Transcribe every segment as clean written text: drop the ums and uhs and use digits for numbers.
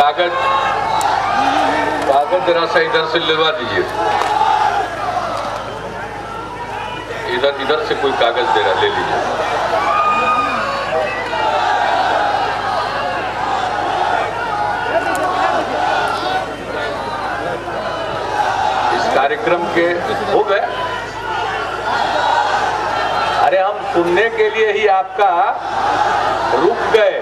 कागज जरा सा इधर से लेवा दीजिए। इधर से कोई कागज दे रहा, ले लीजिए। इस कार्यक्रम के हो गए। अरे हम सुनने के लिए ही आपका रुक गए।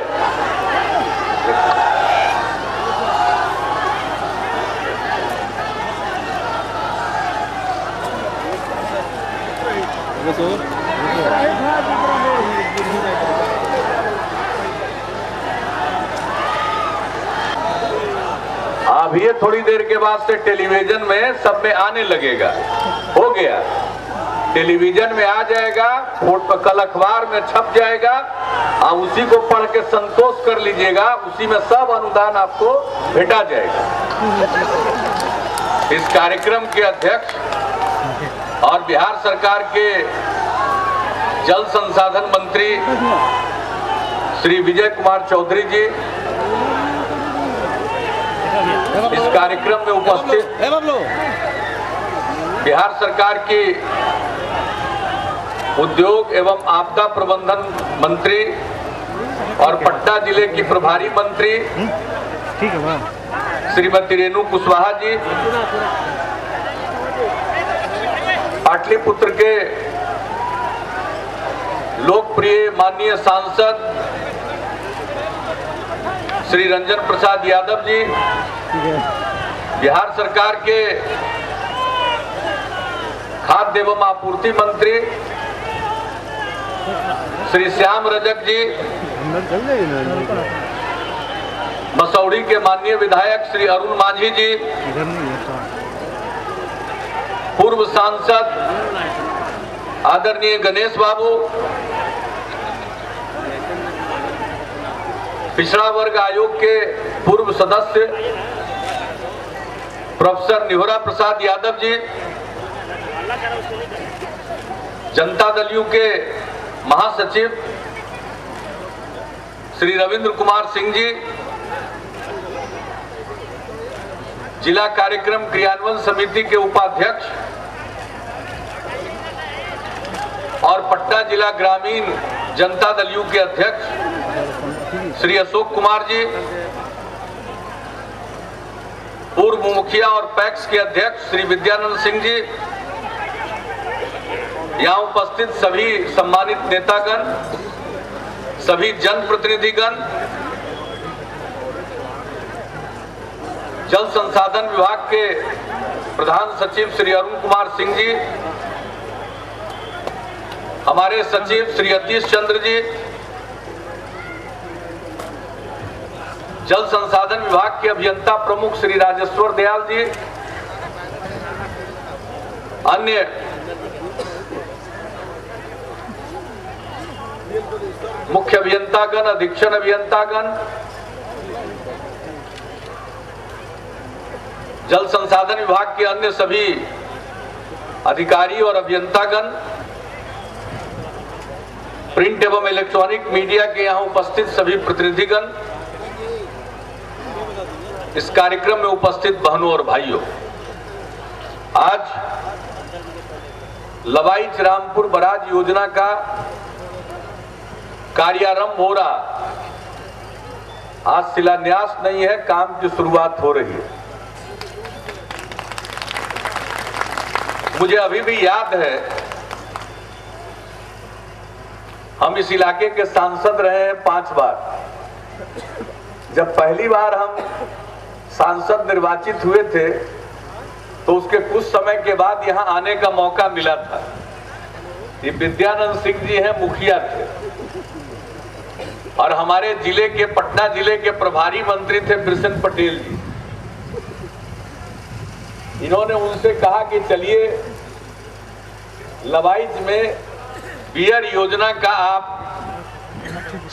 अब ये थोड़ी देर के बाद से टेलीविजन में सब में आने लगेगा। हो गया, टेलीविजन में आ जाएगा, फोटो कल अखबार में छप जाएगा। आप उसी को पढ़ के संतोष कर लीजिएगा, उसी में सब अनुदान आपको भेटा जाएगा। इस कार्यक्रम के अध्यक्ष और बिहार सरकार के जल संसाधन मंत्री श्री विजय कुमार चौधरी जी इस कार्यक्रम में उपस्थित बिहार सरकार की उद्योग एवं आपदा प्रबंधन मंत्री और पटना जिले की प्रभारी मंत्री श्रीमती रेणु कुशवाहा जी, पाटलिपुत्र के लोकप्रिय माननीय सांसद श्री रंजन प्रसाद यादव जी, बिहार सरकार के खाद्य एवं आपूर्ति मंत्री श्री श्याम रजक जी, मसौड़ी के माननीय विधायक श्री अरुण मांझी जी, पूर्व सांसद आदरणीय गणेश बाबू, पिछड़ा वर्ग आयोग के पूर्व सदस्य प्रोफेसर निहोरा प्रसाद यादव जी, जनता दल यू के महासचिव श्री रविंद्र कुमार सिंह जी, जिला कार्यक्रम क्रियान्वयन समिति के उपाध्यक्ष और पटना जिला ग्रामीण जनता दल यू के अध्यक्ष श्री अशोक कुमार जी, पूर्व मुखिया और पैक्स के अध्यक्ष श्री विद्यानंद सिंह जी, यहाँ उपस्थित सभी सम्मानित नेतागण, सभी जनप्रतिनिधिगण, जल संसाधन विभाग के प्रधान सचिव श्री अरुण कुमार सिंह जी, हमारे सचिव श्री अतीश चंद्र जी, जल संसाधन विभाग के अभियंता प्रमुख श्री राजेश्वर दयाल जी, अन्य मुख्य अभियंतागण, अधीक्षण अभियंतागण, जल संसाधन विभाग के अन्य सभी अधिकारी और अभियंतागण, प्रिंट एवं इलेक्ट्रॉनिक मीडिया के यहाँ उपस्थित सभी प्रतिनिधिगण, इस कार्यक्रम में उपस्थित बहनों और भाइयों, आज लवाइच रामपुर बराज योजना का कार्यारंभ हो रहा। आज शिलान्यास नहीं है, काम की शुरुआत हो रही है। मुझे अभी भी याद है, हम इस इलाके के सांसद रहे हैं 5 बार। जब पहली बार हम सांसद निर्वाचित हुए थे तो उसके कुछ समय के बाद यहां आने का मौका मिला था। ये विद्यानंद सिंह जी हैं, मुखिया थे, और हमारे जिले के, पटना जिले के प्रभारी मंत्री थे बिरसन पटेल जी। इन्होंने उनसे कहा कि चलिए लवाइच में बियर योजना का आप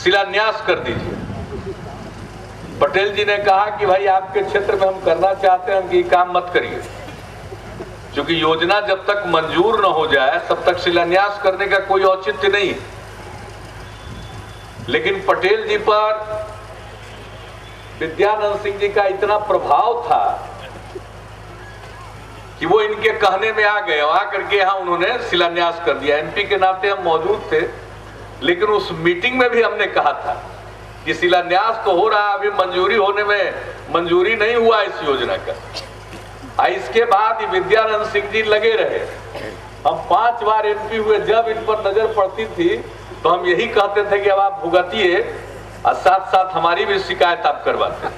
शिलान्यास कर दीजिए। पटेल जी ने कहा कि भाई आपके क्षेत्र में हम करना चाहते हैं, कि काम मत करिए, क्योंकि योजना जब तक मंजूर न हो जाए तब तक शिलान्यास करने का कोई औचित्य नहीं है। लेकिन पटेल जी पर विद्यानंद सिंह जी का इतना प्रभाव था कि वो इनके कहने में आ गए, आ करके यहाँ उन्होंने शिलान्यास कर दिया। एमपी के नाते हम मौजूद थे, लेकिन उस मीटिंग में भी हमने कहा था कि शिलान्यास तो हो रहा, अभी मंजूरी होने में मंजूरी नहीं हुआ इस योजना का। इसके बाद विद्यानंद सिंह जी लगे रहे। हम 5 बार एमपी हुए, जब इन पर नजर पड़ती थी तो हम यही कहते थे कि अब आप भुगतिए और साथ साथ हमारी भी शिकायत आप करवाते।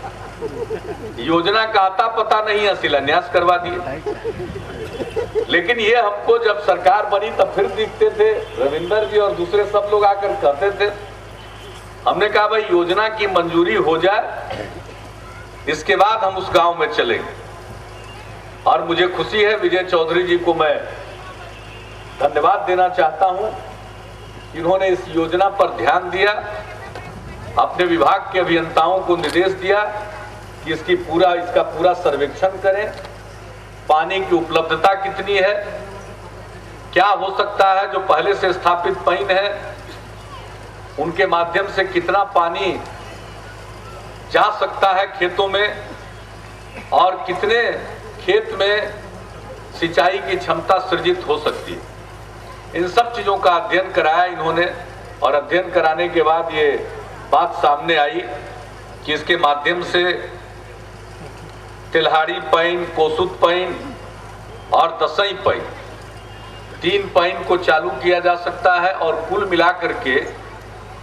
योजना का आता पता नहीं है, शिलान्यास करवा दिए। लेकिन ये हमको जब सरकार बनी तब फिर दिखते थे, रविंदर जी और दूसरे सब लोग आकर कहते थे। हमने कहा भाई योजना की मंजूरी हो जाए, इसके बाद हम उस गांव में चलेंगे। और मुझे खुशी है, विजय चौधरी जी को मैं धन्यवाद देना चाहता हूं, इन्होंने इस योजना पर ध्यान दिया, अपने विभाग के अभियंताओं को निर्देश दिया कि इसका पूरा सर्वेक्षण करें, पानी की उपलब्धता कितनी है, क्या हो सकता है जो पहले से स्थापित पाइन है उनके माध्यम से कितना पानी जा सकता है खेतों में, और कितने खेत में सिंचाई की क्षमता सृजित हो सकती है। इन सब चीजों का अध्ययन कराया इन्होंने, और अध्ययन कराने के बाद ये बात सामने आई कि इसके माध्यम से तिल्हाड़ी पाइन, कोसुत पाइन और दसई पाइन, 3 पाइन को चालू किया जा सकता है, और कुल मिलाकर के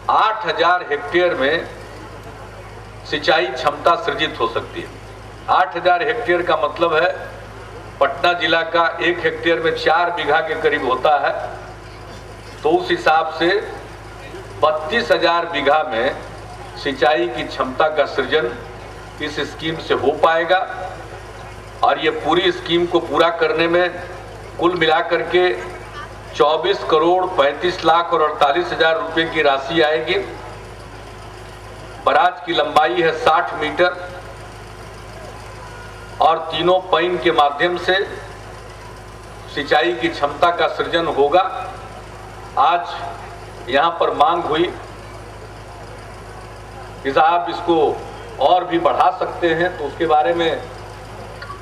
8000 हेक्टेयर में सिंचाई क्षमता सृजित हो सकती है। 8000 हेक्टेयर का मतलब है पटना जिला का 1 हेक्टेयर में 4 बीघा के करीब होता है, तो उस हिसाब से 32,000 बीघा में सिंचाई की क्षमता का सृजन इस स्कीम से हो पाएगा। और ये पूरी स्कीम को पूरा करने में कुल मिलाकर के 24 करोड़ 35 लाख और 48 हजार रुपये की राशि आएगी। बराज की लंबाई है 60 मीटर, और तीनों पाइन के माध्यम से सिंचाई की क्षमता का सृजन होगा। आज यहाँ पर मांग हुई कि साहब इसको और भी बढ़ा सकते हैं, तो उसके बारे में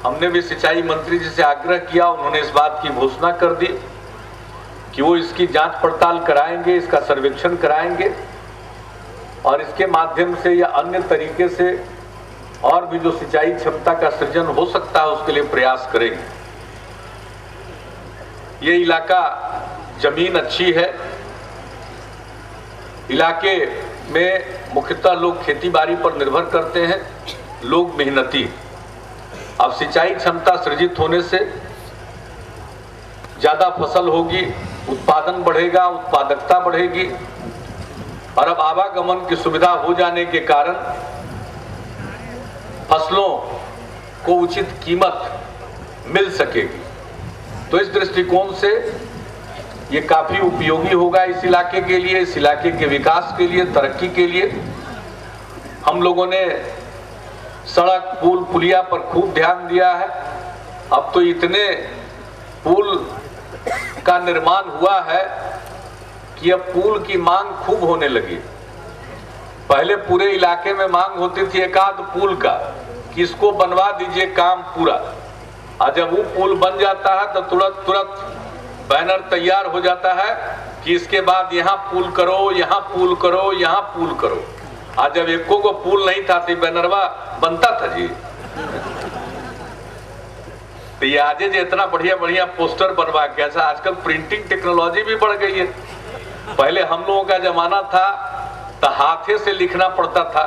हमने भी सिंचाई मंत्री जी से आग्रह किया। उन्होंने इस बात की घोषणा कर दी कि वो इसकी जांच पड़ताल कराएंगे, इसका सर्वेक्षण कराएंगे, और इसके माध्यम से या अन्य तरीके से और भी जो सिंचाई क्षमता का सृजन हो सकता है उसके लिए प्रयास करेंगे। ये इलाका जमीन अच्छी है, इलाके में मुख्यतः लोग खेती बाड़ी पर निर्भर करते हैं, लोग मेहनती। अब सिंचाई क्षमता सृजित होने से ज्यादा फसल होगी, उत्पादन बढ़ेगा, उत्पादकता बढ़ेगी, और अब आवागमन की सुविधा हो जाने के कारण फसलों को उचित कीमत मिल सकेगी। तो इस दृष्टिकोण से ये काफी उपयोगी होगा इस इलाके के लिए, इस इलाके के विकास के लिए, तरक्की के लिए। हम लोगों ने सड़क, पुल, पुलिया पर खूब ध्यान दिया है। अब तो इतने पुल का निर्माण हुआ है कि अब पुल की मांग खूब होने लगी। पहले पूरे इलाके में मांग होती थी एकाध पुल का कि इसको बनवा दीजिए, काम पूरा। और जब वो पुल बन जाता है तो तुरंत बैनर तैयार हो जाता है कि इसके बाद यहाँ पुल करो, यहाँ पुल करो, यहाँ पुल करो। आज जब एको को पुल नहीं था तो बैनरवा बनता था जी। तो ये आज इतना बढ़िया बढ़िया पोस्टर बनवा के, ऐसा आजकल प्रिंटिंग टेक्नोलॉजी भी बढ़ गई है। पहले हम लोगों का जमाना था तो हाथे से लिखना पड़ता था,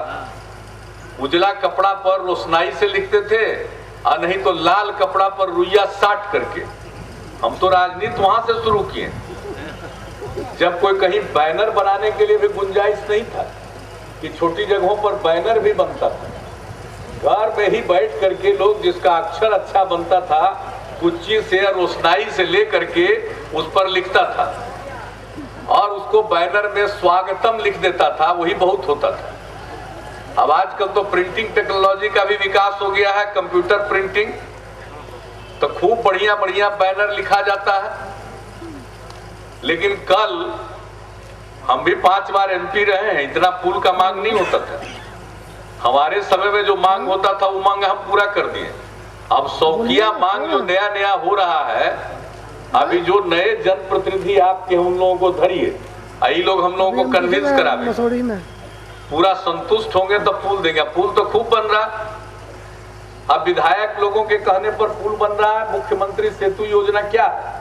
उजला कपड़ा पर रोशनाई से लिखते थे, और नहीं तो लाल कपड़ा पर रुइया साट करके। हम तो राजनीति वहां से शुरू किए, जब कोई कहीं बैनर बनाने के लिए भी गुंजाइश नहीं था कि छोटी जगहों पर बैनर भी बनता था। घर में ही बैठ करके लोग जिसका अक्षर अच्छा बनता था कुच्ची से या रोशनाई से ले करके उस पर लिखता था, और उसको बैनर में स्वागतम लिख देता था, वही बहुत होता था। अब आजकल तो प्रिंटिंग टेक्नोलॉजी का भी विकास हो गया है, कंप्यूटर प्रिंटिंग, तो खूब बढ़िया बढ़िया बैनर लिखा जाता है। लेकिन कल हम भी 5 बार एमपी रहे हैं, इतना पुल का मांग नहीं होता था। हमारे समय में जो मांग होता था वो मांग हम पूरा कर दिए। अब शौकिया मांग जो नया नया हो रहा है, अभी जो नए जनप्रतिनिधि आपके उन लोगों को धरिए, यही लोग हम लोगों को कन्विंस करावे, पूरा संतुष्ट होंगे तो पुल देंगे। पुल तो खूब बन रहा, अब विधायक लोगों के कहने पर पुल बन रहा है। मुख्यमंत्री सेतु योजना क्या है?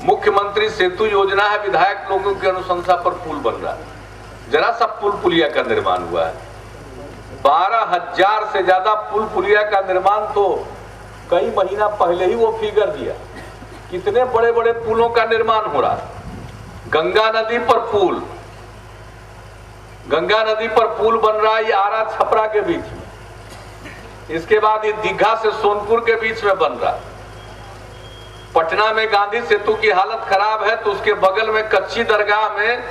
मुख्यमंत्री सेतु योजना है, विधायक लोगों की अनुशंसा पर पुल बन रहा है। जरा सा पुल पुलिया का निर्माण हुआ है, 12,000 से ज्यादा पुल पुलिया का निर्माण तो कई महीना पहले ही वो फिगर दिया। कितने बड़े बड़े पुलों का निर्माण हो रहा है। गंगा नदी पर पुल, गंगा नदी पर पुल बन रहा है, ये आरा छपरा के बीच में। इसके बाद ये दीघा से सोनपुर के बीच में बन रहा है। पटना में गांधी सेतु की हालत खराब है तो उसके बगल में कच्ची दरगाह में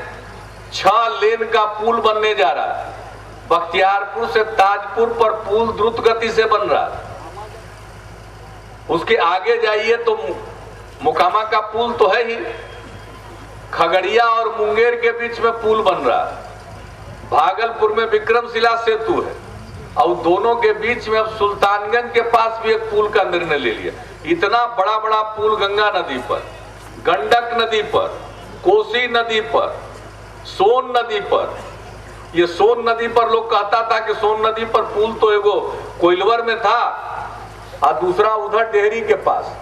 6 लेन का पुल बनने जा रहा है। बख्तियारपुर से ताजपुर पर पुल द्रुत गति से बन रहा है। उसके आगे जाइए तो मोकामा का पुल तो है ही, खगड़िया और मुंगेर के बीच में पुल बन रहा है। भागलपुर में विक्रमशिला सेतु है और दोनों के बीच में अब सुल्तानगंज के पास भी एक पुल का निर्णय ले लिया। इतना बड़ा बड़ा पुल गंगा नदी पर, गंडक नदी पर, कोसी नदी पर, सोन नदी पर। ये सोन नदी पर लोग कहता था कि सोन नदी पर पुल तो एगो कोइलवर में था और दूसरा उधर डेहरी के पास।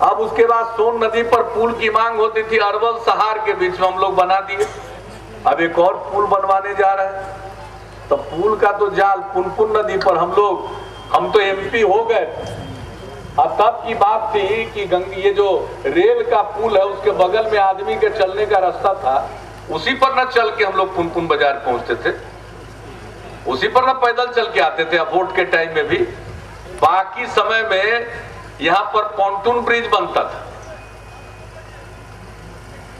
अब उसके बाद सोन नदी पर पुल की मांग होती थी, अरवल सहार के बीच में हम लोग बना दिए। अब एक और पुल बनवाने जा रहे हैं। तो पुल का तो जाल पुनपुन नदी पर हम तो एमपी हो गए। अब तब की बात थी कि ये जो रेल का पुल है उसके बगल में आदमी के चलने का रास्ता था, उसी पर न चल के हम लोग पुनपुन बाजार पहुंचते थे, उसी पर न पैदल चल के आते थे। अब वोट के टाइम में भी बाकी समय में यहाँ पर पॉन्टून ब्रिज बनता था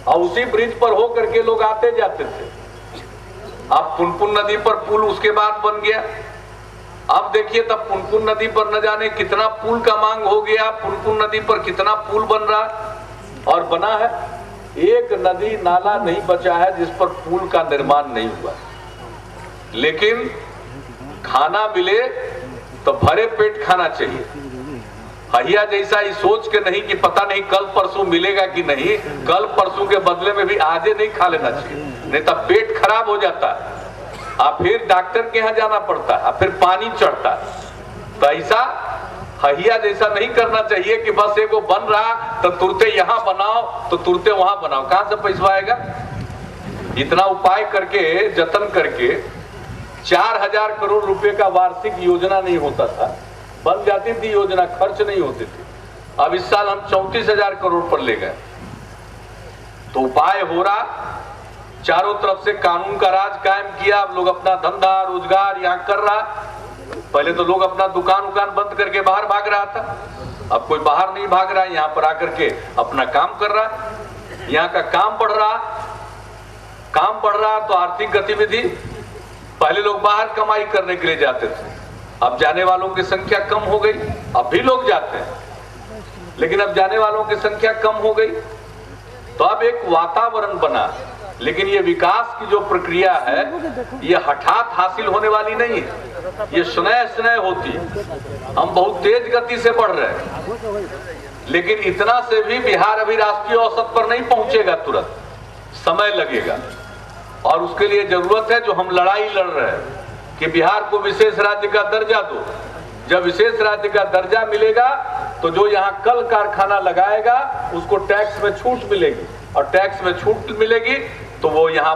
और उसी ब्रिज पर हो करके लोग आते जाते थे। अब पुनपुन नदी पर पुल उसके बाद बन गया। अब देखिए तब पुनपुन नदी पर न जाने कितना पुल का मांग हो गया, पुनपुन नदी पर कितना पुल बन रहा और बना है। एक नदी नाला नहीं बचा है जिस पर पुल का निर्माण नहीं हुआ। लेकिन खाना मिले तो भरे पेट खाना चाहिए। हहिया जैसा ही सोच के नहीं कि पता नहीं कल परसों मिलेगा कि नहीं, कल परसों के बदले में भी आजे नहीं खा लेना चाहिए, नहीं तो पेट खराब हो जाता है और फिर डॉक्टर के यहाँ जाना पड़ता है, फिर पानी चढ़ता है। तो ऐसा हहिया जैसा नहीं करना चाहिए कि बस एगो बन रहा तो तुरते यहाँ बनाओ तो तुरते वहां बनाओ। कहां से पैसा आएगा? इतना उपाय करके, जतन करके 4,000 करोड़ रुपए का वार्षिक योजना नहीं होता था, बन जाती थी योजना, खर्च नहीं होती थी। अब इस साल हम 34,000 करोड़ पर ले गए। तो उपाय हो रहा, चारों तरफ से कानून का राज कायम किया। अब लोग अपना धंधा रोजगार यहाँ कर रहा। पहले तो लोग अपना दुकान बंद करके बाहर भाग रहा था, अब कोई बाहर नहीं भाग रहा है, यहाँ पर आकर के अपना काम कर रहा। यहाँ का काम बढ़ रहा तो आर्थिक गतिविधि। पहले लोग बाहर कमाई करने के लिए जाते थे, अब जाने वालों की संख्या कम हो गई। अब भी लोग जाते हैं लेकिन अब जाने वालों की संख्या कम हो गई। तो अब एक वातावरण बना। लेकिन ये विकास की जो प्रक्रिया है ये हठात हासिल होने वाली नहीं है, ये स्नेह होती है। हम बहुत तेज गति से बढ़ रहे हैं, लेकिन इतना से भी बिहार अभी राष्ट्रीय औसत पर नहीं पहुंचेगा, तुरंत समय लगेगा। और उसके लिए जरूरत है जो हम लड़ाई लड़ रहे हैं कि बिहार को विशेष राज्य का दर्जा दो। जब विशेष राज्य का दर्जा मिलेगा तो जो यहाँ कल कारखाना लगाएगा उसको टैक्स में छूट मिलेगी, और टैक्स में छूट मिलेगी तो वो यहाँ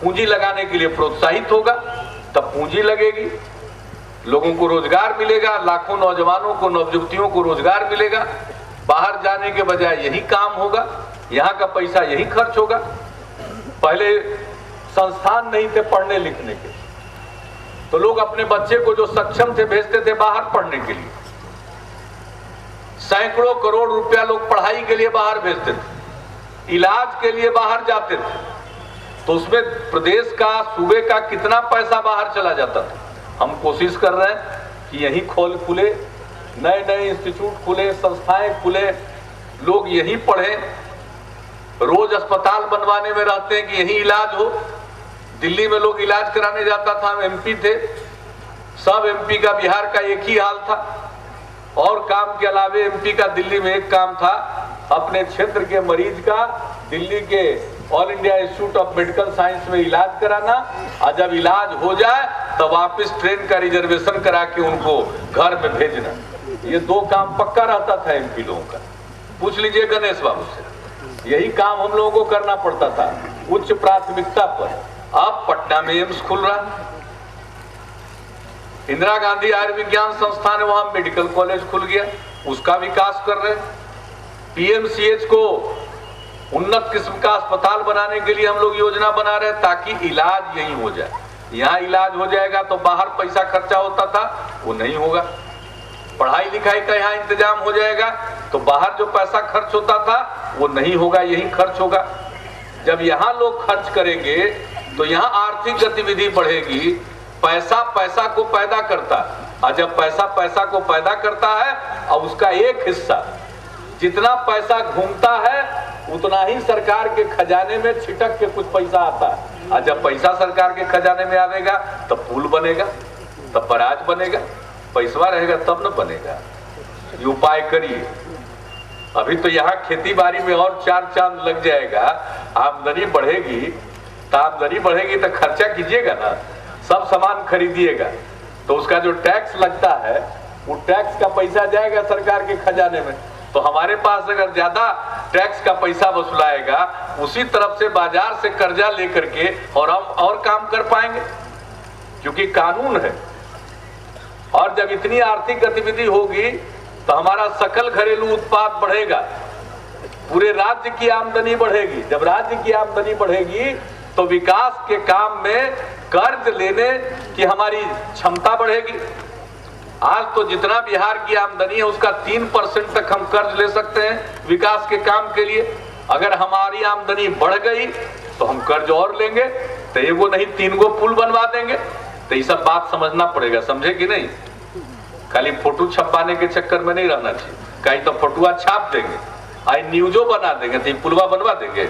पूंजी लगाने के लिए प्रोत्साहित होगा, तब पूंजी लगेगी, लोगों को रोजगार मिलेगा, लाखों नौजवानों को, नवयुवतियों को रोजगार मिलेगा। बाहर जाने के बजाय यही काम होगा, यहाँ का पैसा यही खर्च होगा। पहले संस्थान नहीं थे पढ़ने लिखने के, तो लोग अपने बच्चे को जो सक्षम थे भेजते थे बाहर पढ़ने के लिए। सैकड़ों करोड़ रुपया लोग पढ़ाई के लिए बाहर भेजते थे, इलाज के लिए बाहर जाते थे। तो उसमें प्रदेश का, सूबे का कितना पैसा बाहर चला जाता था। हम कोशिश कर रहे हैं कि यही खुले, नए नए इंस्टीट्यूट खुले, संस्थाएं खुले, लोग यही पढ़ें। रोज अस्पताल बनवाने में रहते हैं कि यही इलाज हो। दिल्ली में लोग इलाज कराने जाता था, हम एमपी थे, सब एमपी का बिहार का एक ही हाल था। और काम के अलावे एमपी का दिल्ली में एक काम था, अपने क्षेत्र के मरीज का दिल्ली के all India institute of medical science में इलाज कराना, और जब इलाज हो जाए तो वापस ट्रेन का रिजर्वेशन करा के उनको घर में भेजना। ये दो काम पक्का रहता था एमपी लोगों का। पूछ लीजिए गणेश बाबू से, यही काम हम लोगों को करना पड़ता था उच्च प्राथमिकता पर। अब पटना में एम्स खुल रहा, इंदिरा गांधी आयुर्विज्ञान संस्थान है, वहां मेडिकल कॉलेज खुल गया, उसका विकास कर रहे। पीएमसीएच को उन्नत किस्म का अस्पताल बनाने के लिए हम लोग योजना बना रहे हैं ताकि इलाज यहीं हो जाए। यहाँ इलाज हो जाएगा तो बाहर पैसा खर्चा होता था वो नहीं होगा। पढ़ाई लिखाई का यहाँ इंतजाम हो जाएगा तो बाहर जो पैसा खर्च होता था वो नहीं होगा, यहीं खर्च होगा। जब यहाँ लोग खर्च करेंगे तो यहाँ आर्थिक गतिविधि बढ़ेगी। पैसा पैसा को पैदा करता है, और जब पैसा पैसा को पैदा करता है और उसका एक हिस्सा, जितना पैसा घूमता है उतना ही सरकार के खजाने में छिटक के कुछ पैसा आता है। और जब पैसा सरकार के खजाने में आवेगा तब पुल बनेगा, तब बराज बनेगा, पैसा रहेगा तब न बनेगा। ये उपाय करिए। अभी तो यहाँ खेती बाड़ी में और चार चांद लग जाएगा। आमदनी बढ़ेगी तो खर्चा कीजिएगा ना, सब सामान खरीदिएगा तो उसका जो टैक्स लगता है वो टैक्स का पैसा जाएगा सरकार के खजाने में। तो हमारे पास अगर ज्यादा टैक्स का पैसा वसूलाएगा, उसी तरफ से बाजार से कर्जा लेकर के और हम और काम कर पाएंगे, क्योंकि कानून है। और जब इतनी आर्थिक गतिविधि होगी तो हमारा सकल घरेलू उत्पाद बढ़ेगा, पूरे राज्य की आमदनी बढ़ेगी। जब राज्य की आमदनी बढ़ेगी तो विकास के काम में कर्ज लेने की हमारी क्षमता बढ़ेगी। आज तो जितना बिहार की आमदनी है उसका 3% तक हम कर्ज ले सकते हैं विकास के काम के लिए। अगर हमारी आमदनी बढ़ गई तो हम कर्ज और लेंगे, तो एगो नहीं 3 गो पुल बनवा देंगे। तो ये सब बात समझना पड़ेगा, समझे कि नहीं? खाली फोटो छपवाने के चक्कर में नहीं रहना चाहिए। कहीं तो फोटुआ छाप देंगे, आई न्यूजो बना देंगे, तो ये पुलवा बनवा देंगे,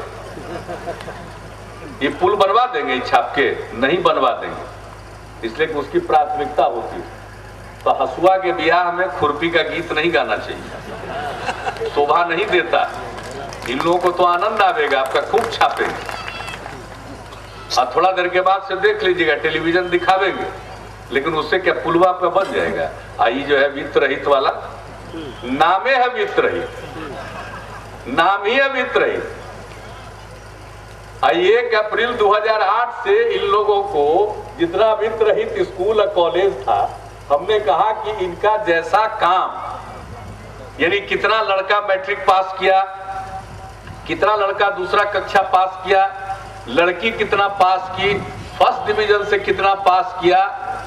ये पुल बनवा देंगे छाप के? नहीं बनवा देंगे, इसलिए कि उसकी प्राथमिकता होती है। तो हसुआ के ब्याह में खुरपी का गीत नहीं गाना चाहिए, शोभा नहीं देता। इन लोगों को तो आनंद आवेगा, आपका खूब छापेंगे और थोड़ा देर के बाद से देख लीजिएगा टेलीविजन दिखावेंगे, लेकिन उससे क्या पुलवा आपका बन जाएगा। आई जो है वित्त रहित वाला, नामे है वित्त रहित, नाम ही है वित्त रहित। 1 अप्रैल 2008 से इन लोगों को जितना वित्त रहित स्कूल और कॉलेज था, हमने कहा कि इनका जैसा काम, यानी कितना लड़का मैट्रिक पास किया, कितना लड़का दूसरा कक्षा पास किया, लड़की कितना पास की, फर्स्ट डिवीजन से कितना पास किया,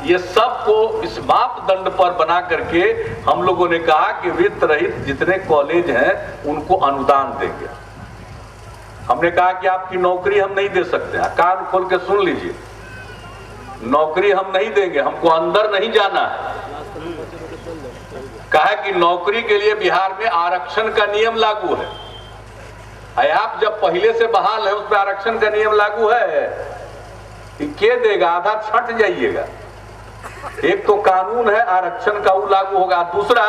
ये सब को इस मापदंड पर बना करके हम लोगों ने कहा कि वित्त रहित जितने कॉलेज हैं उनको अनुदान देंगे। हमने कहा कि आपकी नौकरी हम नहीं दे सकते, कान खोल के सुन लीजिए, नौकरी हम नहीं देंगे, हमको अंदर नहीं जाना है। कहा कि नौकरी के लिए बिहार में आरक्षण का नियम लागू है। आप जब पहले से बहाल है उसमें आरक्षण का नियम लागू है कि के देगा, आधा छट जाइएगा। एक तो कानून है आरक्षण का, वो लागू होगा। दूसरा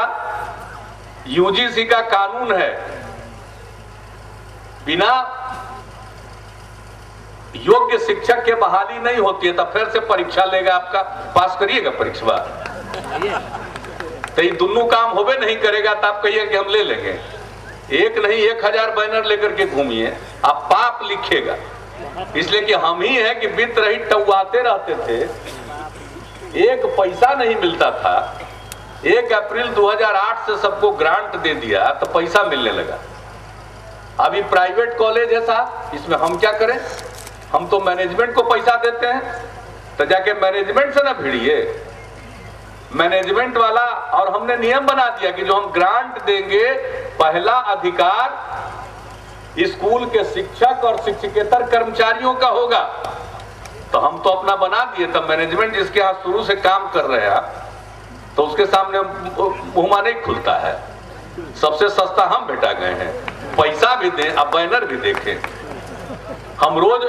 यूजीसी का कानून है, बिना योग्य शिक्षक के बहाली नहीं होती है, तब फिर से परीक्षा लेगा, आपका पास करिएगा परीक्षा। तो ये दोनों काम होबे नहीं करेगा तो आप कहिए कि हम ले लेंगे। एक नहीं 1000 बैनर लेकर के घूमिए, आप पाप लिखेगा। इसलिए कि हम ही है कि वित्त रहित टुवाते रहते थे, एक पैसा नहीं मिलता था। 1 अप्रैल 2008 से सबको ग्रांट दे दिया तो पैसा मिलने लगा। अभी प्राइवेट कॉलेज है साहब, इसमें हम क्या करें? हम तो मैनेजमेंट को पैसा देते हैं, तो जाके मैनेजमेंट से ना भिड़िए, मैनेजमेंट वाला। और हमने नियम बना दिया कि जो हम ग्रांट देंगे, पहला अधिकार स्कूल के शिक्षक और शिक्षकेतर कर्मचारियों का होगा। तो हम तो अपना बना दिए, तब मैनेजमेंट जिसके यहाँ शुरू से काम कर रहे हैं तो उसके सामने मुंह नहीं खुलता है। सबसे सस्ता हम भेटा गए हैं, पैसा भी दें, अब बैनर भी देखें। हम रोज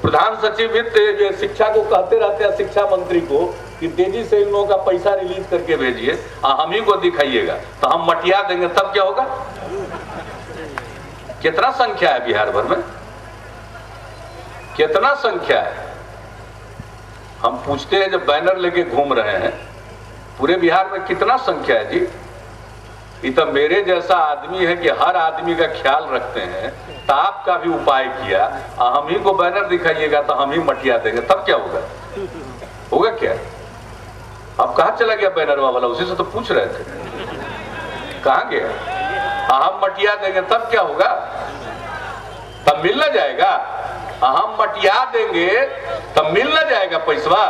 प्रधान सचिव वित्त शिक्षा को कहते रहते हैं, शिक्षा मंत्री को, कि तेजी से इन लोगों का पैसा रिलीज करके भेजिए, हम ही को दिखाइएगा तो हम मटिया देंगे, तब क्या होगा? कितना संख्या है बिहार भर में? कितना संख्या है? हम पूछते हैं, जब बैनर लेके घूम रहे हैं, पूरे बिहार में कितना संख्या है जी? ये तो मेरे जैसा आदमी है कि हर आदमी का ख्याल रखते हैं, तो आपका भी उपाय किया, हम ही को बैनर दिखाइएगा तो हम ही मटिया देंगे, तब क्या होगा? होगा क्या? अब कहाँ चला गया बैनर वाला? उसी से तो पूछ रहे थे, कहाँ गया? हम मटिया देंगे तब क्या होगा? तब मिल न जाएगा? हम मटिया देंगे तब मिल न जाएगा पैसा?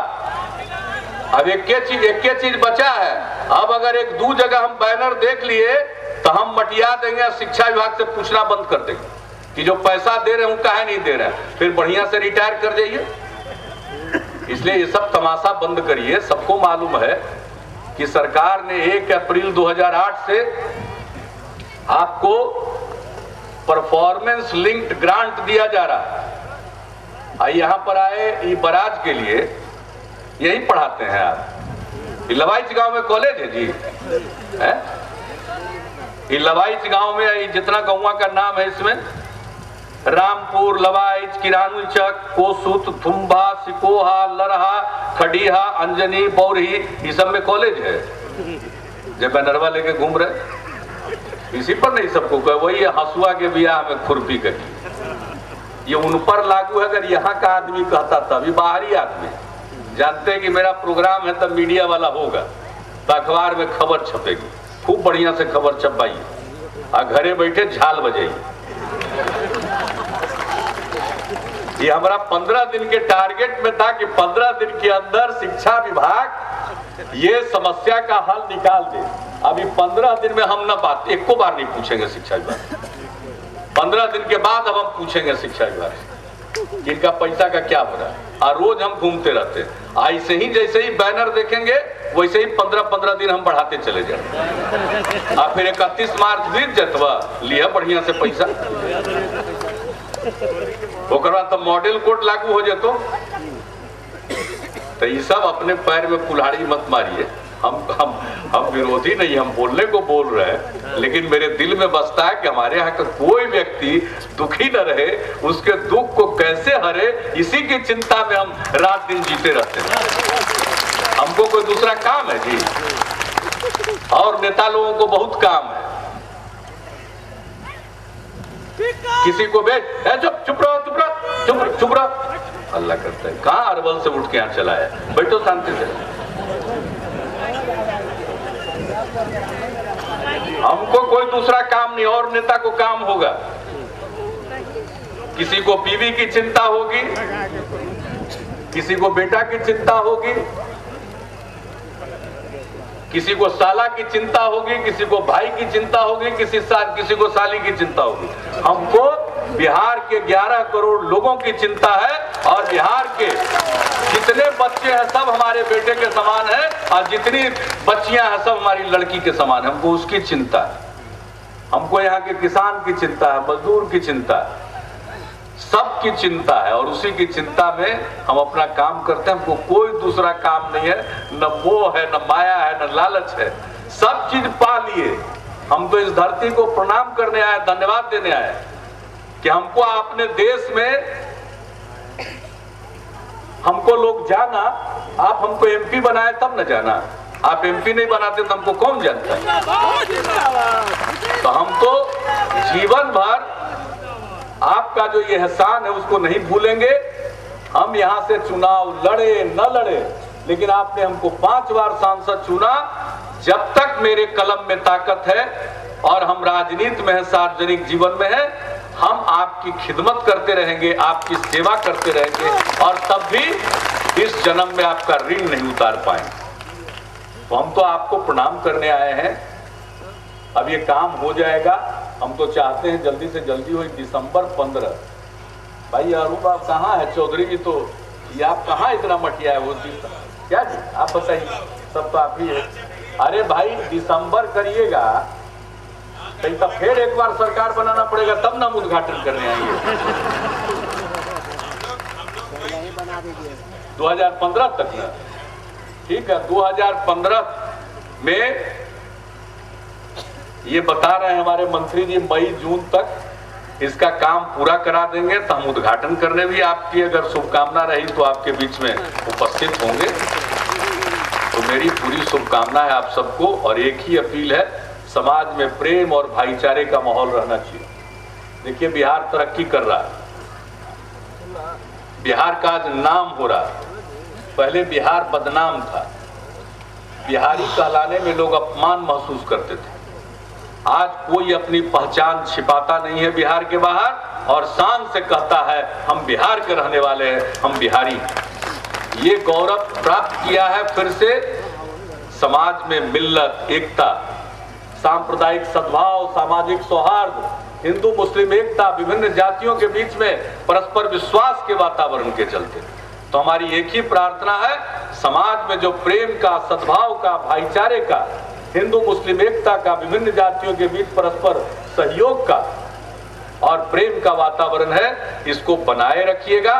अब एक चीज बचा है। अब अगर एक दो जगह हम बैनर देख लिए तो हम मटिया देंगे, शिक्षा विभाग से पूछना बंद कर देंगे कि जो पैसा दे रहे हैं काहे नहीं दे रहे हैं, फिर बढ़िया से रिटायर कर जाइए। इसलिए ये सब तमाशा बंद करिए। सबको मालूम है कि सरकार ने 1 अप्रैल 2008 से आपको परफॉर्मेंस लिंक्ड ग्रांट दिया जा रहा है। यहाँ पर आए ये बराज के लिए यही पढ़ाते हैं आप। लवाइच गांव में कॉलेज है जी, है? ये लवाइच गांव में ये जितना गांव का नाम है, इसमें रामपुर, लवाइच, किरानुचक, कोसुत, थुम्बा, सिकोहा, लरहा, खड़ीहा, अंजनी, बौरही, ये सब में कॉलेज है। जब बैनरवा लेके घूम रहे, इसी पर नहीं सबको कहे, वही हसुआ के बियाह में खुरपी करी, ये उन पर लागू है। अगर यहाँ का आदमी कहता था, अभी बाहरी आदमी जानते हैं कि मेरा प्रोग्राम है तब मीडिया वाला होगा, तो अखबार में खबर छपेगी, खूब बढ़िया से खबर छपाइए, और घरे बैठे झाल बजाइए। ये हमारा 15 दिन के टारगेट में था कि 15 दिन के अंदर शिक्षा विभाग ये समस्या का हल निकाल दे। अभी 15 दिन में हम ना बात एको बार नहीं पूछेंगे शिक्षा विभाग। 15 दिन के बाद अब हम पूछेंगे शिक्षा विभाग से इनका पैसा का क्या हो रहा है। और रोज हम घूमते रहते हैं, ऐसे ही जैसे ही बैनर देखेंगे वैसे ही 15-15 दिन हम बढ़ाते चले जाए। और फिर 31 मार्च बीत जतवा लिया बढ़िया से पैसा, ओकर बाद तो मॉडल कोड लागू हो जातो। तो ये सब अपने पैर में कुल्हाड़ी मत मारिए। हम विरोधी नहीं, हम बोलने को बोल रहे हैं, लेकिन मेरे दिल में बसता है कि हमारे यहाँ का कोई व्यक्ति दुखी न रहे, उसके दुख को कैसे हरे, इसी की चिंता में हम रात दिन जीते रहते हैं। हमको कोई दूसरा काम है जी, और नेता लोगों को बहुत काम है। किसी को भेज, चुप रहो, अल्लाह करता है। कहाँ अरबल से उठ के यहाँ चला है, बैठो शांति से। हमको कोई दूसरा काम नहीं, और नेता को काम होगा। किसी को बीवी की चिंता होगी, किसी को बेटा की चिंता होगी, किसी को साला की चिंता होगी, किसी को भाई की चिंता होगी, किसी को साली की चिंता होगी। हमको बिहार के 11 करोड़ लोगों की चिंता है, और बिहार के जितने बच्चे हैं सब हमारे बेटे के समान है, और जितनी बच्चियां हैं सब हमारी लड़की के समान है। हमको उसकी चिंता है। हमको यहाँ के किसान की चिंता है, मजदूर की चिंता है, सबकी चिंता है, और उसी की चिंता में हम अपना काम करते हैं। हमको कोई दूसरा काम नहीं है, न मोह है, न माया है, न लालच है। सब चीज पा लिए। हम तो इस धरती को प्रणाम करने आए, धन्यवाद देने आए कि हमको अपने देश में हमको लोग जाना। आप हमको एमपी बनाए तब न जाना, आप एमपी नहीं बनाते तो हमको कौन जानता है। तो हम तो जीवन भर आपका जो ये एहसान है उसको नहीं भूलेंगे। हम यहाँ से चुनाव लड़े न लड़े, लेकिन आपने हमको 5 बार सांसद चुना। जब तक मेरे कलम में ताकत है और हम राजनीति में है, सार्वजनिक जीवन में है, हम आपकी खिदमत करते रहेंगे, आपकी सेवा करते रहेंगे, और तब भी इस जन्म में आपका ऋण नहीं उतार पाएंगे। तो हम तो आपको प्रणाम करने आए हैं। अब ये काम हो जाएगा, हम तो चाहते हैं जल्दी से जल्दी हो। दिसंबर 15 भाई अरुण आप कहाँ है? चौधरी जी तो ये आप कहाँ इतना मटिया है? वो क्या जी आप बताइए, सब तो आप ही है। अरे भाई दिसंबर करिएगा तो फिर एक बार सरकार बनाना पड़ेगा, तब ना हम उद्घाटन करने आएंगे। 2015 तक ना, ठीक है। 2015 में ये बता रहे हैं हमारे मंत्री जी मई जून तक इसका काम पूरा करा देंगे, तो हम उद्घाटन करने भी आपकी अगर शुभकामना रही तो आपके बीच में उपस्थित होंगे। तो मेरी पूरी शुभकामना है आप सबको, और एक ही अपील है, समाज में प्रेम और भाईचारे का माहौल रहना चाहिए। देखिए बिहार तरक्की कर रहा है, बिहार का आज नाम हो रहा है। पहले बिहार बदनाम था, बिहारी कहलाने में लोग अपमान महसूस करते थे। आज कोई अपनी पहचान छिपाता नहीं है बिहार के बाहर, और शान से कहता है हम बिहार के रहने वाले हैं, हम बिहारी। ये गौरव प्राप्त किया है फिर से समाज में मिल्लत, एकता, सांप्रदायिक सद्भाव, सामाजिक सौहार्द, हिंदू मुस्लिम एकता, विभिन्न जातियों के बीच में परस्पर विश्वास के वातावरण के चलते। तो हमारी एक ही प्रार्थना है, समाज में जो प्रेम का, सद्भाव का, भाईचारे का, हिंदू मुस्लिम एकता का, विभिन्न जातियों के बीच परस्पर सहयोग का और प्रेम का वातावरण है, इसको बनाए रखिएगा।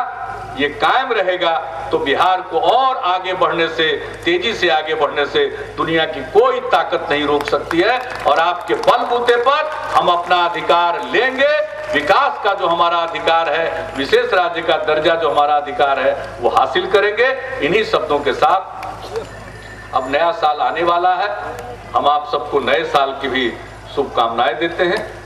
ये कायम रहेगा तो बिहार को और आगे बढ़ने से, तेजी से आगे बढ़ने से दुनिया की कोई ताकत नहीं रोक सकती है। और आपके बलबूते पर हम अपना अधिकार लेंगे। विकास का जो हमारा अधिकार है, विशेष राज्य का दर्जा जो हमारा अधिकार है, वो हासिल करेंगे। इन्हीं शब्दों के साथ अब नया साल आने वाला है, हम आप सबको नए साल की भी शुभकामनाएं देते हैं।